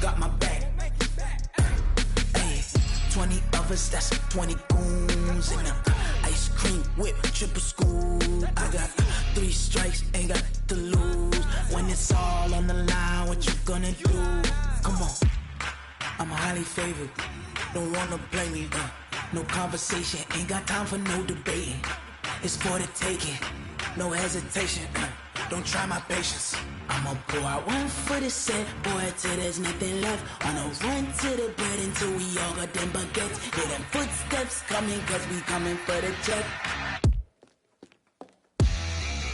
got my back. Hey, 20 of us, that's 20 goons. And ice cream whip, triple scoop. I got 3 strikes, ain't got to lose. When it's all on the line, what you gonna do? Come on, I'm highly favored. Don't wanna blame me, no conversation, ain't got time for no debating. It's for the taking, no hesitation, don't try my patience. I'ma pour out one for the set, boy, till there's nothing left. On a run to the bread until we all got them baguettes. Hear them footsteps coming, cause we coming for the check.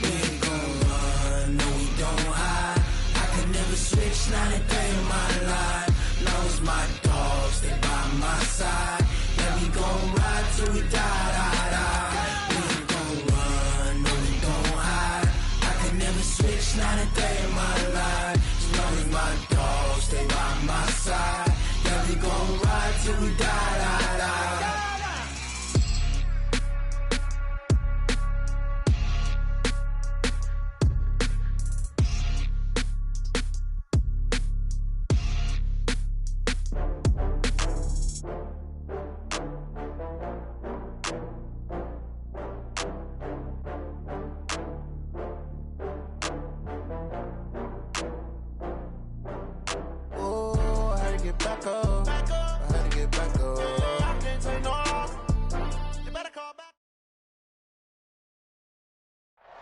We ain't gon' run, no we don't hide. I could never switch, not a day in my life. Knows my dogs, they by my side. Yeah, we gon' ride till we die, die, die. We ain't gon' run, no we don't hide. I could never switch, not a day in my life. As long as my dogs stay by my side. Yeah, we gon' ride till we die, die, die.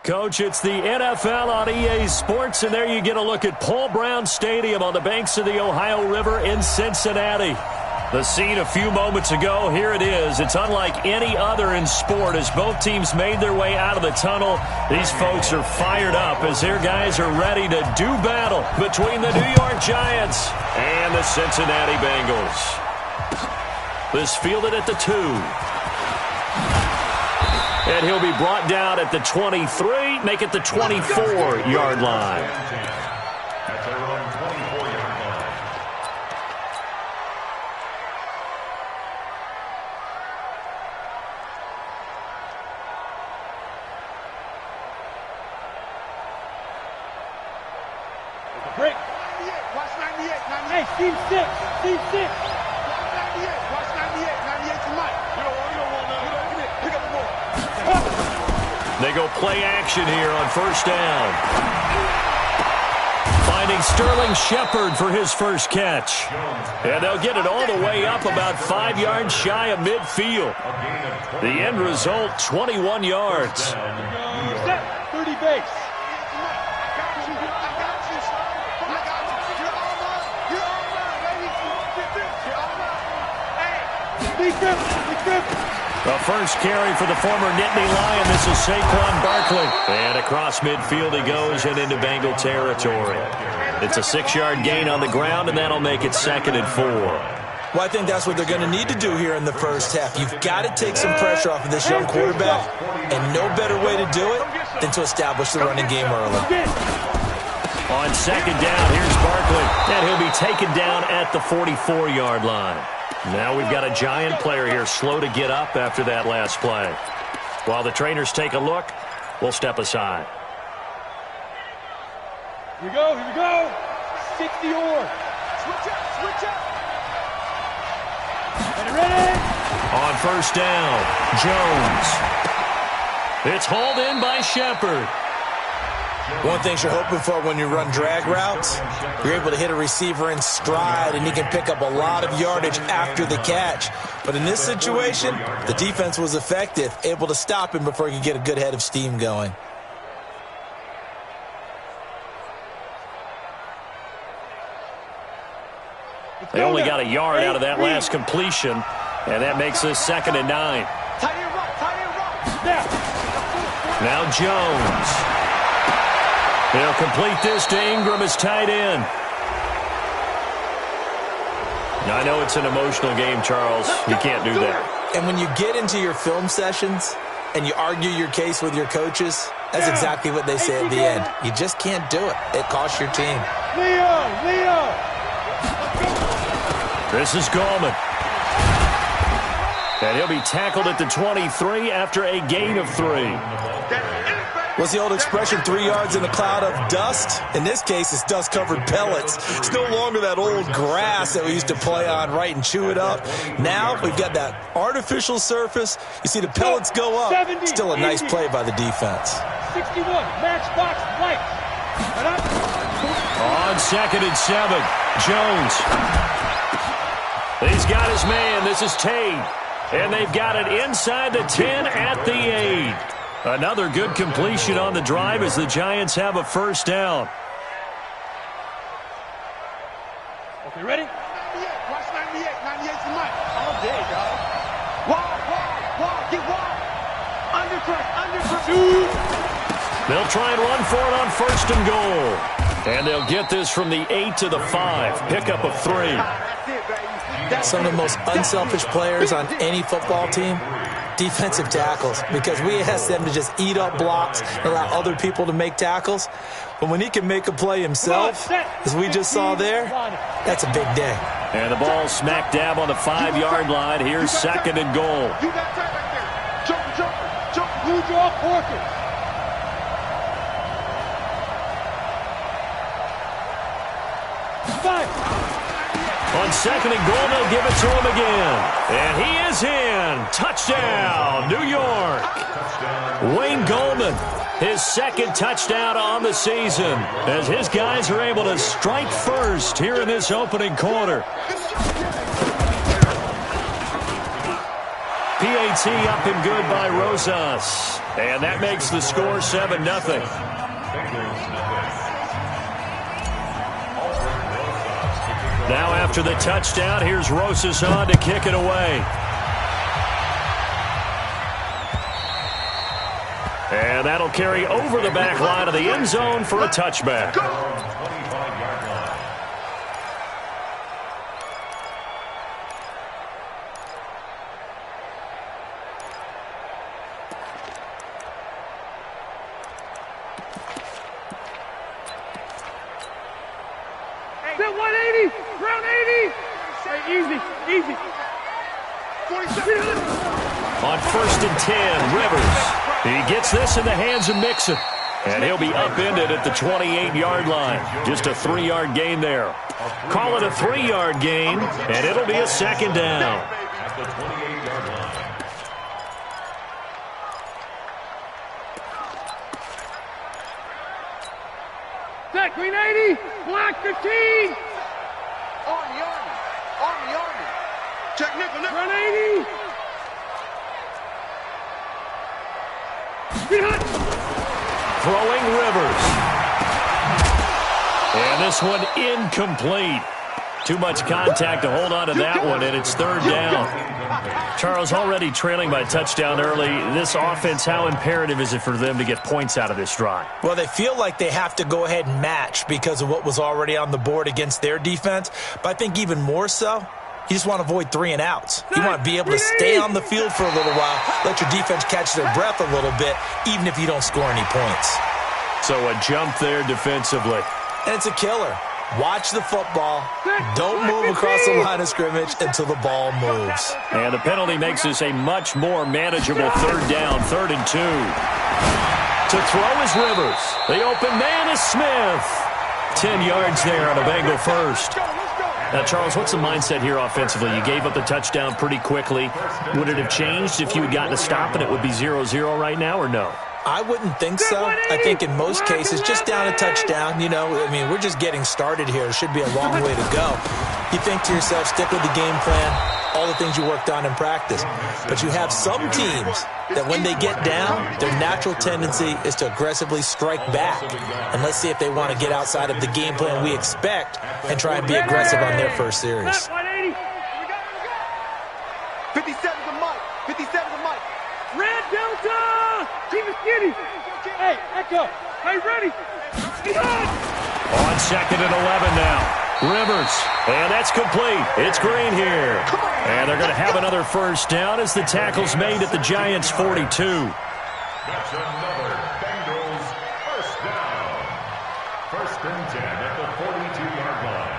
Coach, it's the NFL on EA Sports, and there you get a look at Paul Brown Stadium on the banks of the Ohio River in Cincinnati. The scene a few moments ago, here it is. It's unlike any other in sport as both teams made their way out of the tunnel. These folks are fired up as their guys are ready to do battle between the New York Giants and the Cincinnati Bengals. This fielded at the 2. And he'll be brought down at the 23, make it the 24-yard line. At their own 24-yard line. Break. Watch 98. 98. Team 6. Team 6. Watch 98. Watch 98. 98 to Mike. You don't want that. Pick up the ball. They go play action here on first down. Finding Sterling Shepard for his first catch. And they'll get it all the way up about 5 yards shy of midfield. The end result, 21 yards. Set. 30 base. The first carry for the former Nittany Lion. This is Saquon Barkley. And across midfield he goes and into Bengal territory. It's a 6-yard gain on the ground, and that'll make it 2nd and 4. Well, I think that's what they're going to need to do here in the first half. You've got to take some pressure off of this young quarterback, and no better way to do it than to establish the running game early. On 2nd down, here's Barkley, and he'll be taken down at the 44-yard line. Now we've got a Giant player here slow to get up after that last play. While the trainers take a look, we'll step aside. Here we go, here we go. 60 or. Switch up, switch up. Ready? On first down, Jones. It's hauled in by Shepard. One thing you're hoping for when you run drag routes, you're able to hit a receiver in stride, and he can pick up a lot of yardage after the catch. But in this situation, the defense was effective, able to stop him before he could get a good head of steam going. They only got a yard out of that last completion, and that makes this 2nd and 9. Now Jones. They'll complete this to Ingram as tight end. Now, I know it's an emotional game, Charles. You can't do that. And when you get into your film sessions and you argue your case with your coaches, that's exactly what they say at the end. You just can't do it. It costs your team. Leo! This is Gmen. And he'll be tackled at the 23 after a gain of 3. What's the old expression, 3 yards in a cloud of dust? In this case, it's dust-covered pellets. It's no longer that old grass that we used to play on, right, and chew it up. Now we've got that artificial surface. You see the pellets go up. Still a nice play by the defense. 61, matchbox right. On 2nd and 7, Jones. He's got his man. This is Tate. And they've got it inside the 10 at the 8. Another good completion on the drive as the Giants have a first down. Okay, ready? 98. Watch 98. 98's the mic. All day, dog. Wall. Get wall. Under press. They'll try and run for it on 1st and goal. And they'll get this from the 8 to the 5. Pickup of 3. That's it, baby. Some of the most unselfish players on any football team, defensive tackles, because we ask them to just eat up blocks and allow other people to make tackles. But when he can make a play himself, as we just saw there, that's a big day. And the ball smack dab on the 5-yard line. Here's 2nd and goal. You got that right there. Jump. Blue draw, Porter. On 2nd and goal, they'll give it to him again. And he is in. Touchdown, New York. Wayne Gmen, his 2nd touchdown on the season, as his guys are able to strike first here in this opening quarter. PAT up and good by Rosas. And that makes the score 7-0. Now after the touchdown, here's Rosas on to kick it away. And that'll carry over the back line of the end zone for a touchback. That 180, round 80. Hey, easy. 47. On 1st and 10, Rivers. He gets this in the hands of Mixon. And he'll be upended at the 28-yard line. Just a 3-yard gain there. Call it a 3-yard gain, and it'll be a 2nd down. At the 28-yard line. Set, green 80, black 15. Army. Check nickel. Run 80. Throwing Rivers. And this one incomplete. Too much contact to hold on to that one, and it's 3rd down. Charles, already trailing by a touchdown early. This offense, how imperative is it for them to get points out of this drive? Well, they feel like they have to go ahead and match because of what was already on the board against their defense. But I think even more so, you just want to avoid 3 and outs. You want to be able to stay on the field for a little while, let your defense catch their breath a little bit, even if you don't score any points. So a jump there defensively. And it's a killer. Watch the football. Don't move across the line of scrimmage until the ball moves. And the penalty makes this a much more manageable 3rd down, 3rd and 2. To throw is Rivers. The open man is Smith. 10 yards there on a Bengal first. Now, Charles, what's the mindset here offensively? You gave up the touchdown pretty quickly. Would it have changed if you had gotten a stop and it would be 0-0 right now, or no? I wouldn't think so. I think in most cases, just down a touchdown, we're just getting started here. It should be a long way to go. You think to yourself, stick with the game plan, all the things you worked on in practice. But you have some teams that when they get down, their natural tendency is to aggressively strike back. And let's see if they want to get outside of the game plan we expect and try and be aggressive on their first series. 57's a mic. Red Delta. Keep it skinny. Hey, Echo. Hey, ready. On 2nd and 11 now. Rivers. And that's complete. It's Green here. And they're going to have another first down as the tackle's made at the Giants' 42. That's another Bengals first down. 1st and 10 at the 42-yard line.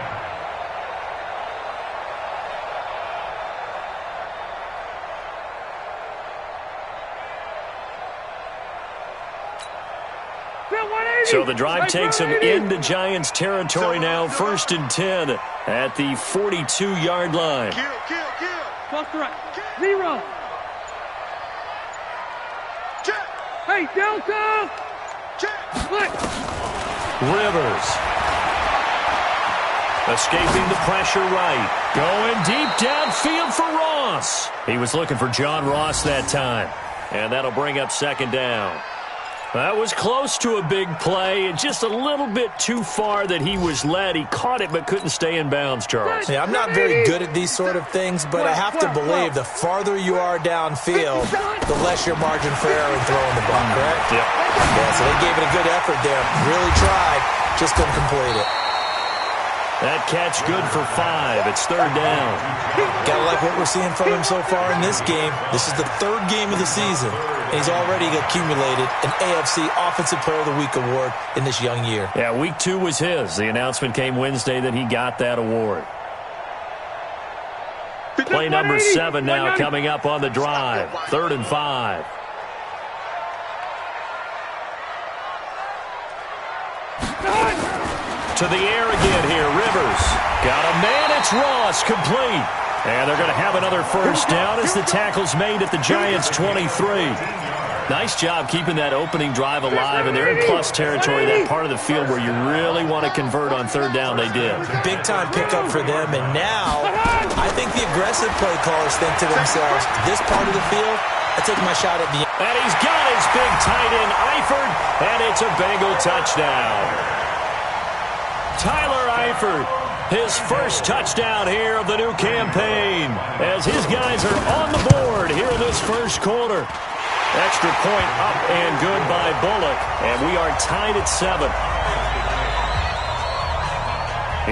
So the drive takes them into Giants territory now, 1st and 10 at the 42-yard line. Cross the right. 0. Hey, Delta! Split. Rivers. Escaping the pressure right. Going deep downfield for Ross. He was looking for John Ross that time. And that'll bring up 2nd down. That was close to a big play, and just a little bit too far that he was led. He caught it but couldn't stay in bounds, Charles. Yeah, I'm not very good at these sort of things, but I have to believe the farther you are downfield, the less your margin for error in throwing the ball, correct? Yep. Yeah, so they gave it a good effort there. Really tried, just couldn't complete it. That catch good for 5. It's 3rd down. Gotta like what we're seeing from him so far in this game. This is the 3rd game of the season, and he's already accumulated an AFC Offensive Player of the Week award in this young year. Yeah, week 2 was his. The announcement came Wednesday that he got that award. Play number 7 now coming up on the drive. 3rd and 5. To the air again here, Rivers. Got a man, it's Ross, complete. And they're going to have another 1st down as the tackle's made at the Giants' 23. Nice job keeping that opening drive alive, and they're in plus territory, that part of the field where you really want to convert on 3rd down. They did. Big-time pickup for them, and now I think the aggressive play callers think to themselves, this part of the field, I take my shot at the end. And he's got his big tight end, Eifert, and it's a Bengal touchdown. Tyler Eifert, his 1st touchdown here of the new campaign, as his guys are on the board here in this 1st quarter. Extra point up and good by Bullock, and we are tied at 7.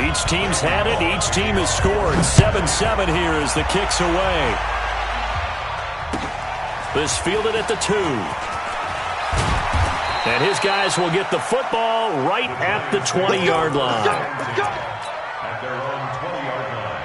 Each team's had it. Each team has scored. 7-7 here as the kick's away. This fielded at the 2. And his guys will get the football right at the 20-yard line. At their own 20-yard line.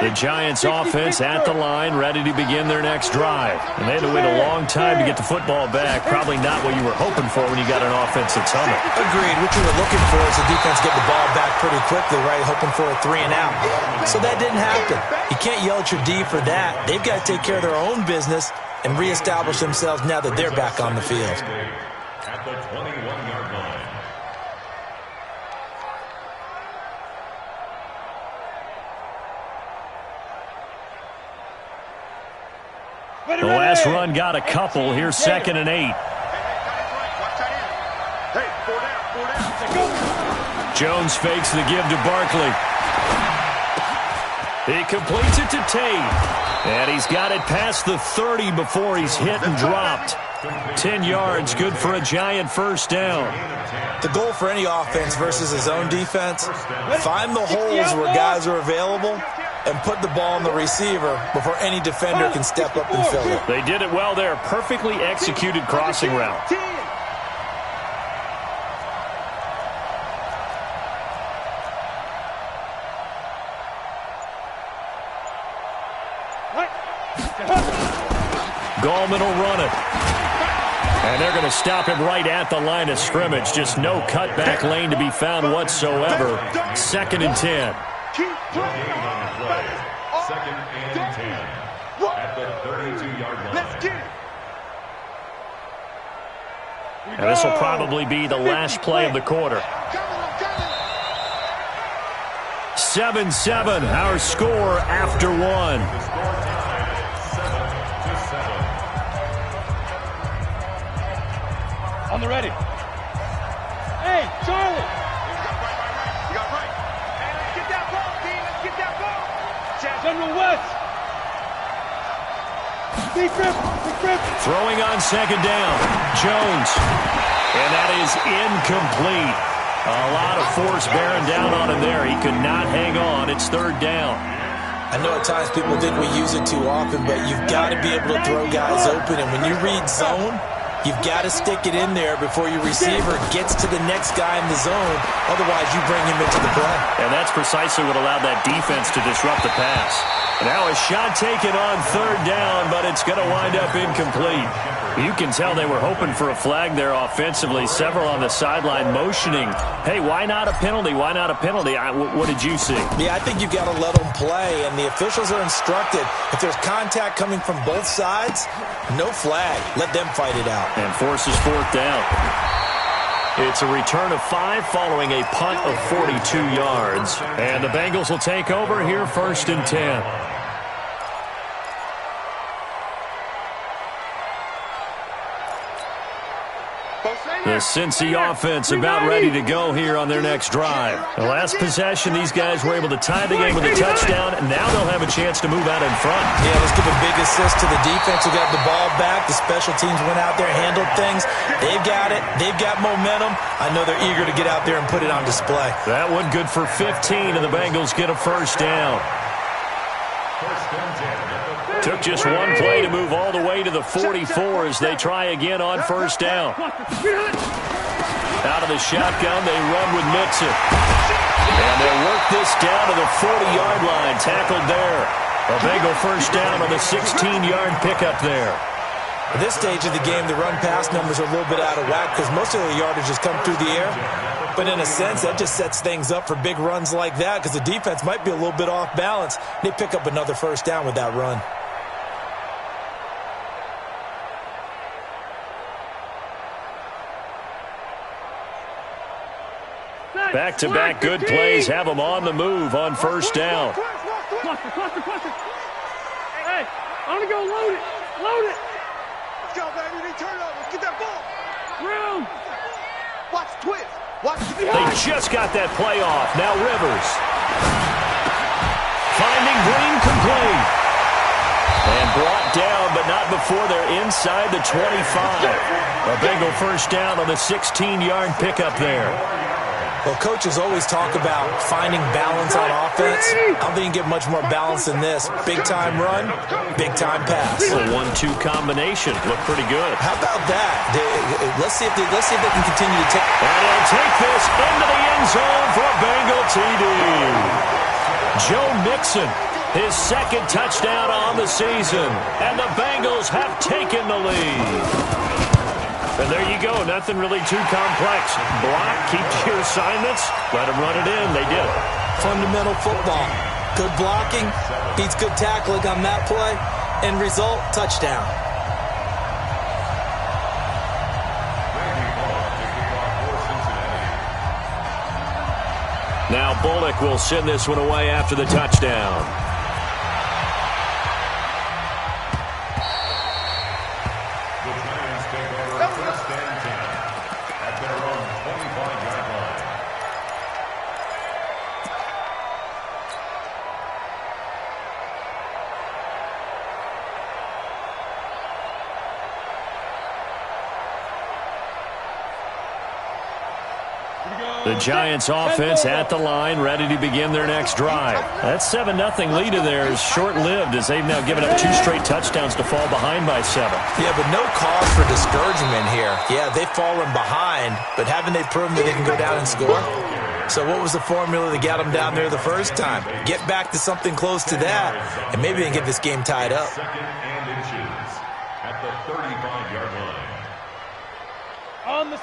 The Giants offense at the line, ready to begin their next drive. And they had to wait a long time to get the football back. Probably not what you were hoping for when you got an offense that's humming. Agreed. What you were looking for is the defense get the ball back pretty quickly, right? Hoping for a 3 and out. So that didn't happen. You can't yell at your D for that. They've got to take care of their own business and reestablish themselves now that they're back on the field. At the 21-yard line. The last run got a couple. Here's 2nd and 8. Jones fakes the give to Barkley. He completes it to Tate. And he's got it past the 30 before he's hit and dropped. 10 yards, good for a Giant 1st down. The goal for any offense versus his own defense, find the holes where guys are available and put the ball on the receiver before any defender can step up and fill it. They did it well there. Perfectly executed crossing route. Gallman will run it. And they're going to stop him right at the line of scrimmage. Just no cutback lane to be found whatsoever. 2nd and 10. Second and 10 at the 32-yard line. And this will probably be the last play of the quarter. 7-7, our score after 1. On the ready. Hey, Charlie. You got right. Hey, let's get that ball, D. Let's get that ball. General West. Big grip. Throwing on 2nd down. Jones. And that is incomplete. A lot of force bearing down on him there. He could not hang on. It's 3rd down. I know at times people think we use it too often, but you've got to be able to throw guys open. And when you read zone, You've got to stick it in there before your receiver gets to the next guy in the zone. Otherwise, you bring him into the play. And that's precisely what allowed that defense to disrupt the pass. Now a shot taken on third down, but it's going to wind up incomplete. You can tell they were hoping for a flag there offensively. Several on the sideline motioning, hey, why not a penalty? Why not a penalty? What did you see? Yeah, I think you've got to let them play, and the officials are instructed. If there's contact coming from both sides, no flag. Let them fight it out. And forces fourth down. It's a return of 5 following a punt of 42 yards. And the Bengals will take over here first and 10. The Cincy offense about ready to go here on their next drive. The last possession, these guys were able to tie the game with a touchdown, and now they'll have a chance to move out in front. Yeah, let's give a big assist to the defense who got the ball back. The special teams went out there, handled things. They've got it. They've got momentum. I know they're eager to get out there and put it on display. That one good for 15, and the Bengals get a first down. Took just one play to move all the way to the 44 as they try again on first down. Out of the shotgun, they run with Mixon. And they'll work this down to the 40-yard line. Tackled there. A Bengal first down on the 16-yard pickup there. At this stage of the game, the run-pass numbers are a little bit out of whack because most of the yardage has come through the air. But in a sense, that just sets things up for big runs like that because the defense might be a little bit off balance. They pick up another first down with that run. Back-to-back good plays have them on the move on first down. Hey, I'm going to go load it. Load it. Let's go, baby. They turn over. Let's get that ball. Room. Watch twist. Watch the They just got that play off. Now Rivers. Finding Green complete. And brought down, but not before they're inside the 25. A Bengal first down on the 16-yard pickup there. Well, coaches always talk about finding balance on offense. I don't think you can get much more balance than this. Big-time run, big-time pass. A 1-2 combination. Looked pretty good. How about that? Let's see if they can continue to take. And he'll take this into the end zone for a Bengal TD. Joe Mixon, his second touchdown on the season. And the Bengals have taken the lead. And there you go. Nothing really too complex. Block, keep to your assignments, let them run it in. They did it. Fundamental football. Good blocking, beats good tackling on that play. End result, touchdown. Now Bullock will send this one away after the touchdown. The Giants offense at the line, ready to begin their next drive. That 7-0 lead of theirs is short-lived as they've now given up 2 straight touchdowns to fall behind by 7. Yeah, but no cause for discouragement here. Yeah, they've fallen behind, but haven't they proven that they can go down and score? So what was the formula that got them down there the first time? Get back to something close to that, and maybe they can get this game tied up. Second and inches at the 35-yard line.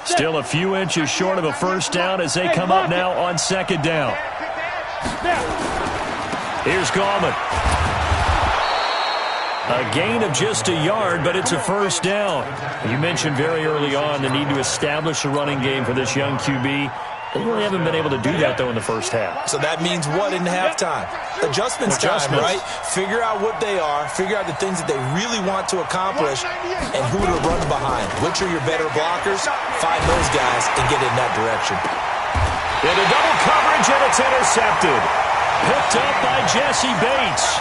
Still a few inches short of a first down as they come up now on second down. Here's Gmen. A gain of just a yard, but it's a first down. You mentioned very early on the need to establish a running game for this young QB. They really haven't been able to do that, though, in the first half. So that means what in halftime? Adjustments time, right? Figure out what they are, figure out the things that they really want to accomplish, and who to run behind. Which are your better blockers? Find those guys and get in that direction. Into double coverage, and it's intercepted. Picked up by Jesse Bates.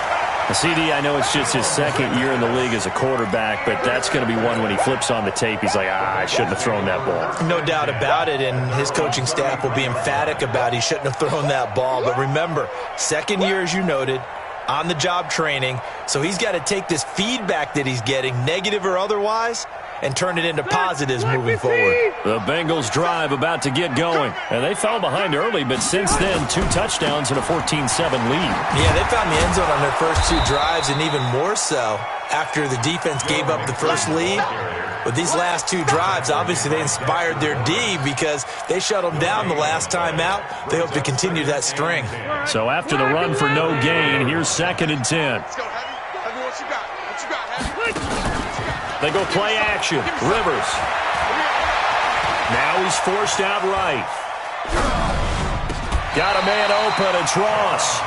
CD, I know it's just his second year in the league as a quarterback, but that's going to be one when he flips on the tape. He's like, I shouldn't have thrown that ball. No doubt about it, and his coaching staff will be emphatic about he shouldn't have thrown that ball. But remember, second year, as you noted, on-the-job training, so he's got to take this feedback that he's getting, negative or otherwise, and turn it into positives moving forward. The Bengals drive about to get going. And they fell behind early, but since then, 2 touchdowns and a 14-7 lead. Yeah, they found the end zone on their first 2 drives, and even more so after the defense gave up the first lead. With these last 2 drives, obviously they inspired their D because they shut them down the last time out. They hope to continue that string. So after the run for no gain, here's 2nd and 10. They go play action. Rivers. Now he's forced out right. Got a man open. It's Ross.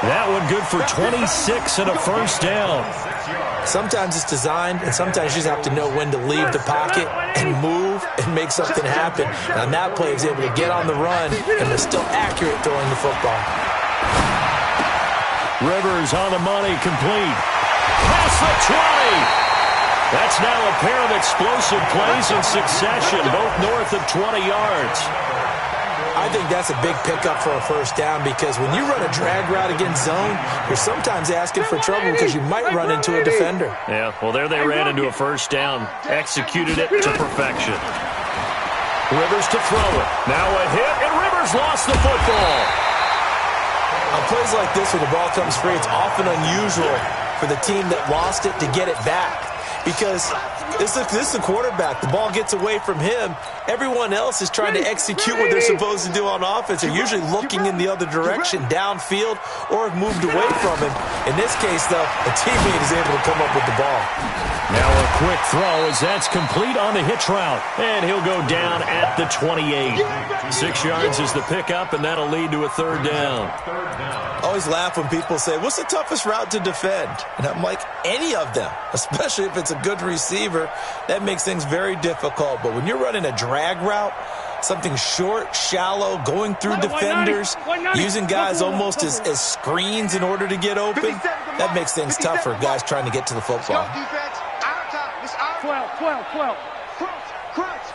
That one good for 26 and a first down. Sometimes it's designed, and sometimes you just have to know when to leave the pocket and move and make something happen. And on that play, he was able to get on the run and was still accurate throwing the football. Rivers on the money, complete. Past the 20. That's now a pair of explosive plays in succession, both north of 20 yards. I think that's a big pickup for a first down because when you run a drag route against zone, you're sometimes asking for trouble because you might run into a defender. Yeah, well, there they ran into a first down. Executed it to perfection. Rivers to throw it. Now a hit, and Rivers lost the football. On plays like this, when the ball comes free, it's often unusual for the team that lost it to get it back. Because this is the quarterback. The ball gets away from him. Everyone else is trying to execute what they're supposed to do on offense. They're usually looking in the other direction, downfield, or have moved away from him. In this case, though, a teammate is able to come up with the ball. Now a quick throw as that's complete on the hitch route. And he'll go down at the 28. 6 yards is the pickup, and that'll lead to a 3rd down. I always laugh when people say, what's the toughest route to defend? And I'm like, any of them, especially if it's a good receiver. That makes things very difficult. But when you're running a drag route, something short, shallow, going through defenders, using guys almost as screens in order to get open, that makes things tough for guys trying to get to the football. 12. Crunch.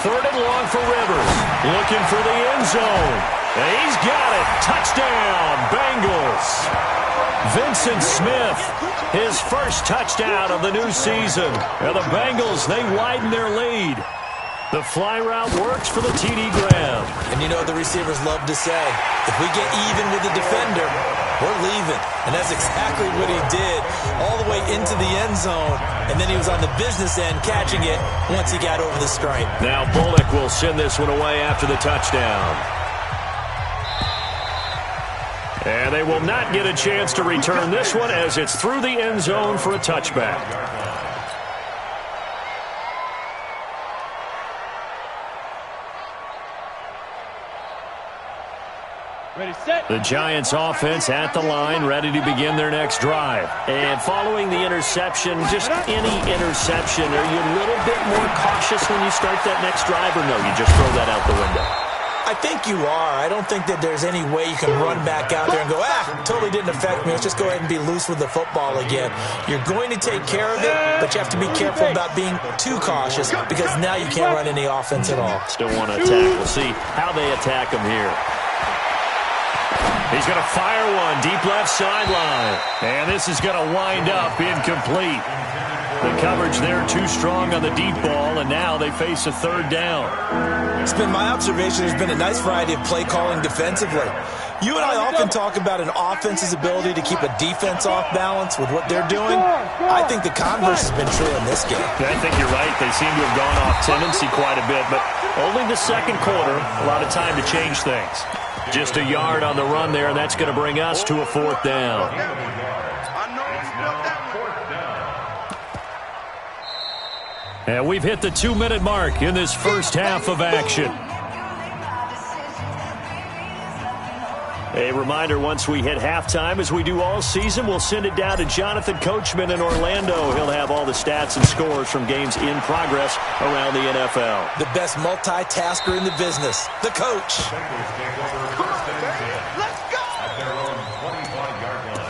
3rd and long for Rivers. Looking for the end zone. And he's got it. Touchdown, Bengals. Vincent Smith, his first touchdown of the new season. And the Bengals, they widen their lead. The fly route works for the TD Graham. And you know the receivers love to say, if we get even with the defender, we're leaving. And that's exactly what he did, all the way into the end zone. And then he was on the business end catching it once he got over the stripe. Now Bullock will send this one away after the touchdown. And they will not get a chance to return this one as it's through the end zone for a touchback. Ready, set. The Giants offense at the line, ready to begin their next drive. And following the interception, just any interception, are you a little bit more cautious when you start that next drive, or no, you just throw that out the window? I think you are. I don't think that there's any way you can run back out there and go, totally didn't affect me. Let's just go ahead and be loose with the football again. You're going to take care of it, but you have to be careful about being too cautious because now you can't run any offense at all. Still want to attack. We'll see how they attack him here. He's going to fire one deep left sideline. And this is going to wind up incomplete. The coverage there too strong on the deep ball, and now they face a 3rd down. It's been my observation there's been a nice variety of play calling defensively. You and I often talk about an offense's ability to keep a defense off balance with what they're doing. I think the converse has been true in this game. I think you're right. They seem to have gone off tendency quite a bit, but only the second quarter, a lot of time to change things. Just a yard on the run there, and that's going to bring us to a 4th down. And we've hit the 2-minute mark in this first half of action. A reminder, once we hit halftime, as we do all season, we'll send it down to Jonathan Coachman in Orlando. He'll have all the stats and scores from games in progress around the NFL. The best multitasker in the business, the coach. Let's go! At their own 25-yard line.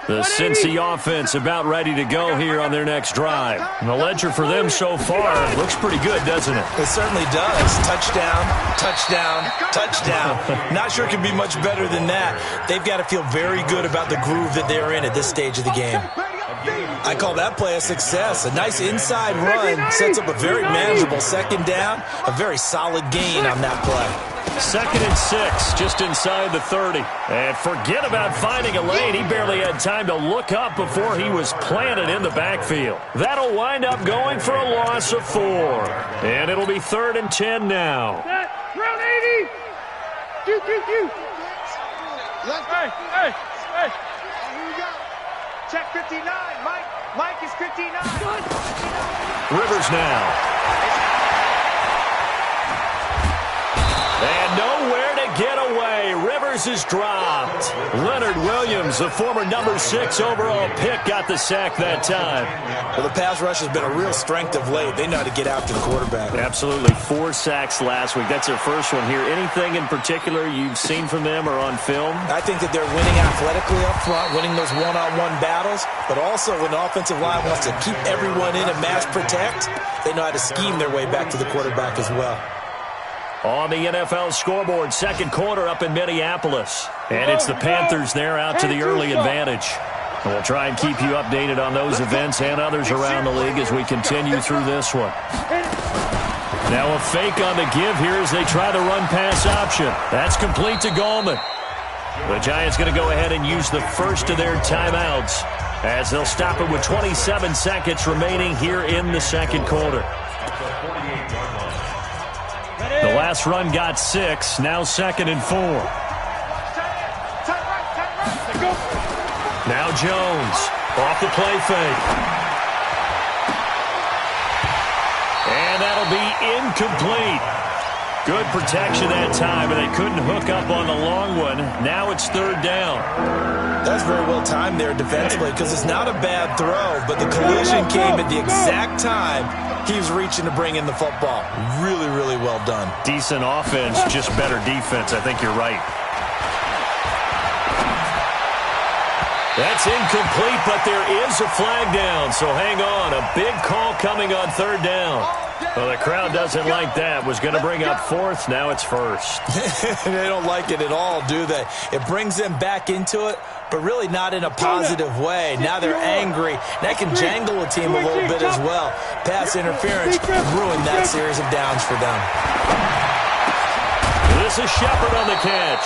The Cincy offense about ready to go here on their next drive. And the ledger for them so far looks pretty good, doesn't it? It certainly does. Touchdown, touchdown, touchdown. Not sure it can be much better than that. They've got to feel very good about the groove that they're in at this stage of the game. I call that play a success. A nice inside run sets up a very manageable second down. A very solid gain on that play. 2nd and 6, just inside the 30. And forget about finding a lane. He barely had time to look up before he was planted in the backfield. That'll wind up going for a loss of 4. And it'll be 3rd and 10 now. Round 80. Hey. Here we go. Check 59. Mike is 59. Rivers now. And nowhere to get away. Rivers is dropped. Leonard Williams, the former number 6 overall pick, got the sack that time. Well, the pass rush has been a real strength of late. They know how to get after the quarterback. Absolutely. 4 sacks last week. That's their first one here. Anything in particular you've seen from them or on film? I think that they're winning athletically up front, winning those one-on-one battles, but also when the offensive line wants to keep everyone in and mass protect, they know how to scheme their way back to the quarterback as well. On the NFL scoreboard, 2nd quarter up in Minneapolis. And it's the Panthers there out to the early advantage. And we'll try and keep you updated on those events and others around the league as we continue through this one. Now a fake on the give here as they try the run-pass option. That's complete to Gmen. The Giants going to go ahead and use the first of their timeouts as they'll stop it with 27 seconds remaining here in the 2nd quarter. The last run got 6, now 2nd and 4. Now Jones, off the play fake. And that'll be incomplete. Good protection that time, but they couldn't hook up on the long one. Now it's 3rd down. That's very well timed there defensively because it's not a bad throw, but the collision came at the exact time he was reaching to bring in the football. Really, really well done. Decent offense, just better defense. I think you're right. That's incomplete, but there is a flag down, so hang on. A big call coming on 3rd down. Well, the crowd doesn't like that. Was going to bring up 4th, now it's 1st. They don't like it at all, do they? It brings them back into it, but really not in a positive way. Now they're angry. That can jangle a team a little bit as well. Pass interference ruined that series of downs for them. This is Shepard on the catch.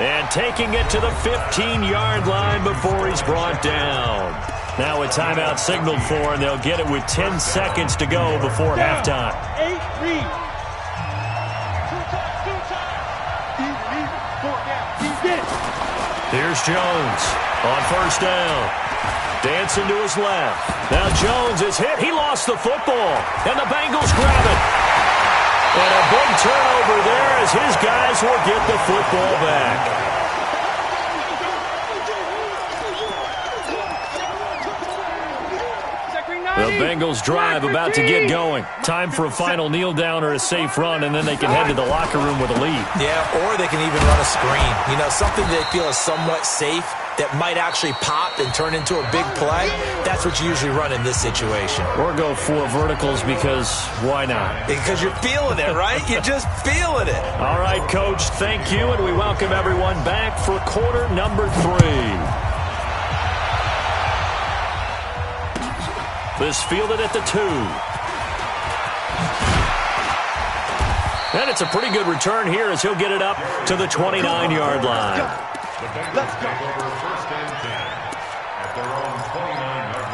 And taking it to the 15-yard line before he's brought down. Now a timeout signaled for, and they'll get it with 10 seconds to go before halftime. 8 lead. 2 times. Here's Jones on 1st down. Dancing to his left. Now Jones is hit. He lost the football, and the Bengals grab it. And a big turnover there as his guys will get the football back. The Bengals drive about to get going. Time for a final kneel down or a safe run, and then they can head to the locker room with a lead. Yeah, or they can even run a screen. You know, something they feel is somewhat safe that might actually pop and turn into a big play. That's what you usually run in this situation. Or go 4 verticals because why not? Because you're feeling it, right? You're just feeling it. All right, Coach, thank you, and we welcome everyone back for quarter number 3. This fielded at the 2. And it's a pretty good return here as he'll get it up to the 29-yard line. Let's go. Over 1st and 10 at their own 29-yard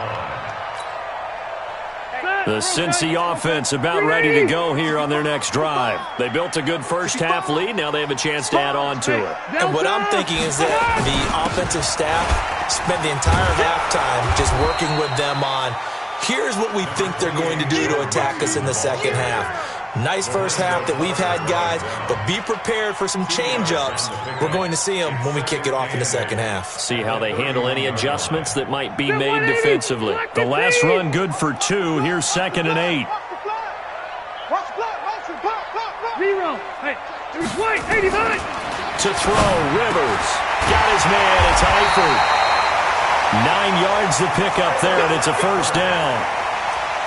line. The Cincy offense about ready to go here on their next drive. They built a good first-half lead. Now they have a chance to add on to it. And what I'm thinking is that the offensive staff spent the entire halftime just working with them on, here's what we think they're going to do to attack us in the second half. Nice first half that we've had, guys, but be prepared for some change-ups. We're going to see them when we kick it off in the second half. See how they handle any adjustments that might be made defensively. The last run good for 2. Here's 2nd and 8. Zero. Hey, there's White, 89. To throw, Rivers. Got his man, it's Eifert. 9 yards to pick up there, and it's a first down.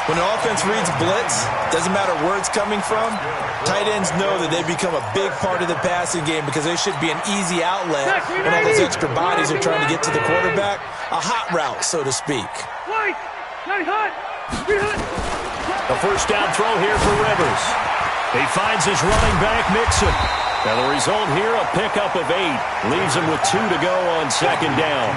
When the offense reads blitz, doesn't matter where it's coming from, tight ends know that they become a big part of the passing game because they should be an easy outlet when all those extra bodies are trying to get to the quarterback. A hot route, so to speak. A first down throw here for Rivers. He finds his running back, Mixon. Now the result here, a pickup of 8. Leaves him with 2 to go on second down.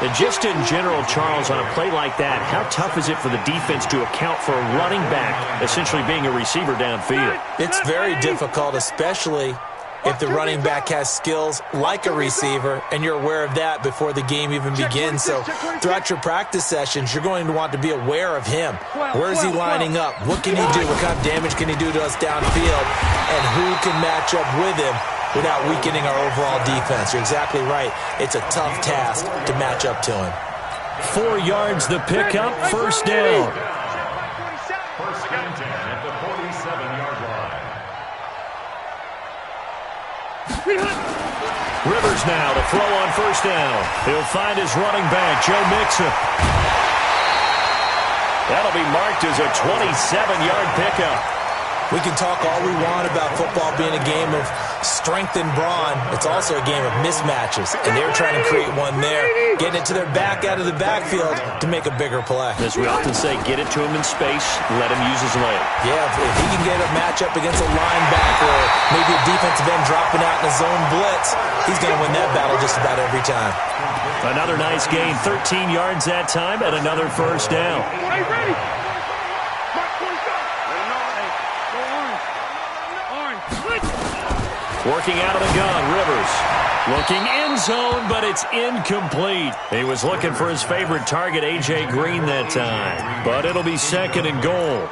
And just in general, Charles, on a play like that, how tough is it for the defense to account for a running back essentially being a receiver downfield? It's very difficult, especially if the running back has skills like a receiver, and you're aware of that before the game even begins. So throughout your practice sessions, you're going to want to be aware of him. Where is he lining up? What can he do? What kind of damage can he do to us downfield? And who can match up with him without weakening our overall defense? You're exactly right. It's a tough task to match up to him. 4 yards the pickup, first down. First and 10 at the 47-yard line. Rivers now to throw on first down. He'll find his running back, Joe Mixon. That'll be marked as a 27-yard pickup. We can talk all we want about football being a game of strength and brawn. It's also a game of mismatches, and they're trying to create one there, getting it to their back out of the backfield to make a bigger play. As we often say, get it to him in space, let him use his leg. Yeah, if he can get a matchup against a linebacker or maybe a defensive end dropping out in a zone blitz, he's going to win that battle just about every time. Another nice gain, 13 yards that time, and another first down. Ready? Working out of the gun, Rivers. Looking end zone, but it's incomplete. He was looking for his favorite target, A.J. Green, that time. But it'll be second and goal.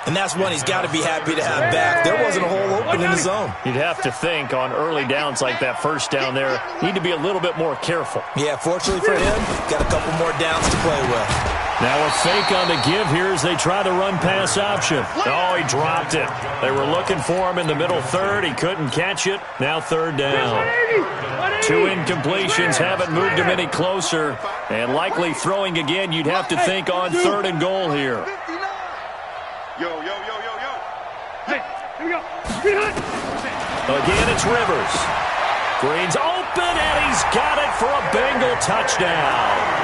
And that's one he's got to be happy to have back. There wasn't a hole open in the zone. You'd have to think on early downs like that first down there, need to be a little bit more careful. Yeah, fortunately for him, got a couple more downs to play with. Now a fake on the give here as they try the run-pass option. Oh, he dropped it. They were looking for him in the middle third. He couldn't catch it. Now third down. 2 incompletions haven't moved him any closer. And likely throwing again, you'd have to think on third and goal here. Yo. Hey, here we go. Again, it's Rivers. Green's open, and he's got it for a Bengal touchdown.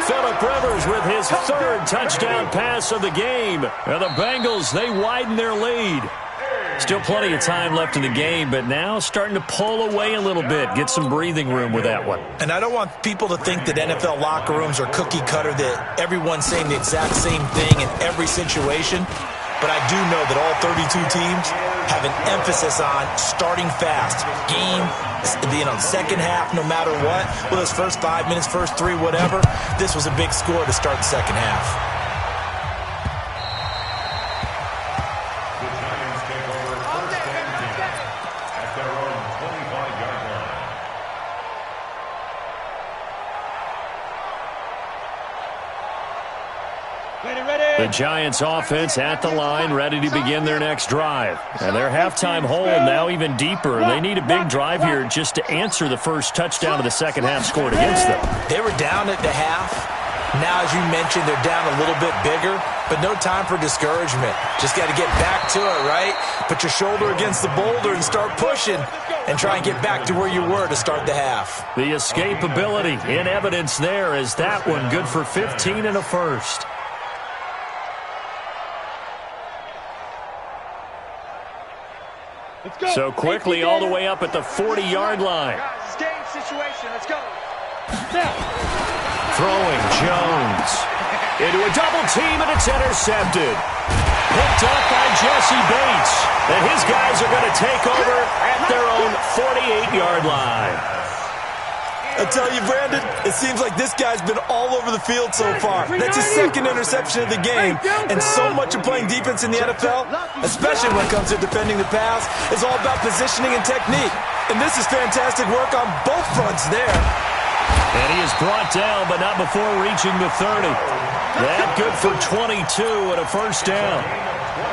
Phillip Rivers with his third touchdown pass of the game. And the Bengals, they widen their lead. Still plenty of time left in the game, but now starting to pull away a little bit, get some breathing room with that one. And I don't want people to think that NFL locker rooms are cookie cutter, that everyone's saying the exact same thing in every situation. But I do know that all 32 teams have an emphasis on starting fast. Game, second half, no matter what. Well, those first 5 minutes, first 3, whatever. This was a big score to start the second half. The Giants take over first and 10 at their own 25-yard line. The Giants offense at the line, ready to begin their next drive. And their halftime hole now even deeper. They need a big drive here just to answer the first touchdown of the second half scored against them. They were down at the half. Now, as you mentioned, they're down a little bit bigger, but no time for discouragement. Just got to get back to it, right? Put your shoulder against the boulder and start pushing and try and get back to where you were to start the half. The escapability in evidence there is that one good for 15 and a first. So quickly all the way up at the 40-yard line. Guys, it's game situation. Let's go. Throwing Jones into a double team, and it's intercepted. Picked up by Jesse Bates. And his guys are going to take over at their own 48-yard line. I tell you, Brandon, it seems like this guy's been all over the field so far. That's his second interception of the game. And so much of playing defense in the NFL, especially when it comes to defending the pass, is all about positioning and technique. And this is fantastic work on both fronts there. And he is brought down, but not before reaching the 30. That good for 22 and a first down.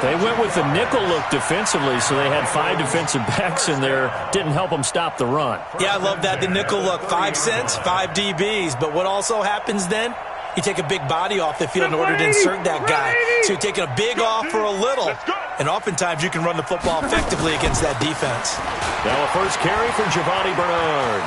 They went with the nickel look defensively, so they had 5 defensive backs in there. Didn't help them stop the run. Yeah, I love that, the nickel look. 5 cents, 5 DBs. But what also happens then? You take a big body off the field in order to insert that guy. So you're taking a big off for a little. And oftentimes you can run the football effectively against that defense. Now a first carry for Giovanni Bernard.